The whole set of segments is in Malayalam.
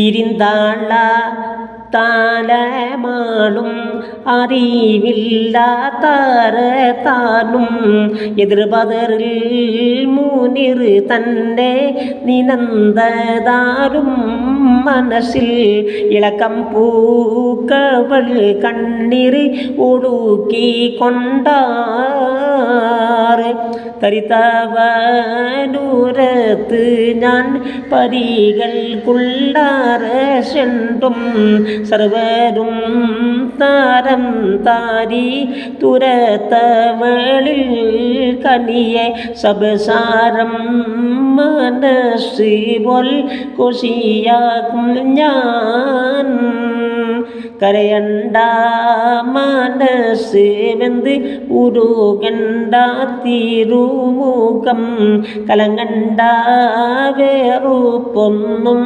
ഇരുന്താള താലമാളും അറിവില്ലാത്താനും എതിർപതറിൽ മുനിർ തൻ്റെ നിനന്തതാരും മനസ്സിൽ ഇളക്കം പൂക്കവൾ കണ്ണീർ ഒടുക്കി കൊണ്ടാറ് തരിത്തവനൂരത്ത് ഞാൻ പരികൾക്കുള്ളാറും സർവരും താരം താരി തുരത്തവളിൽ കനിയെ സബസാരം മനസ്സ് പോൽ കൊശിയാക്കും ഞാൻ കരയണ്ട മനസ്സ് വെന്ത് ഉരുകണ്ട തിരുമുഖം കലങ്ങണ്ട വേറുപ്പൊന്നും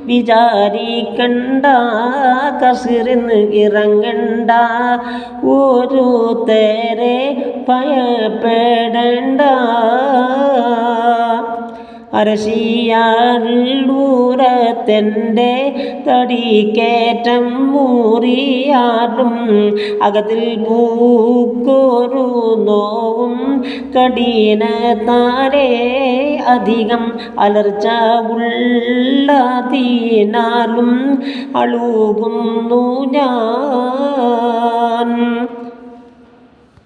വിചാരിക്കണ്ട കസിറിന്ന് ഇറങ്ങണ്ട ഒരു തേരെ ഭയപ്പെടണ്ട അരശിയാളൂരത്തെൻ്റെ തടിക്കേറ്റം മൂറിയാലും അകത്തിൽ പൂക്കൊരു നോവും കഠിനത്താരേ അധികം അലർച്ച ഉള്ളതിനാലും അളുകുന്നു ഞാൻ.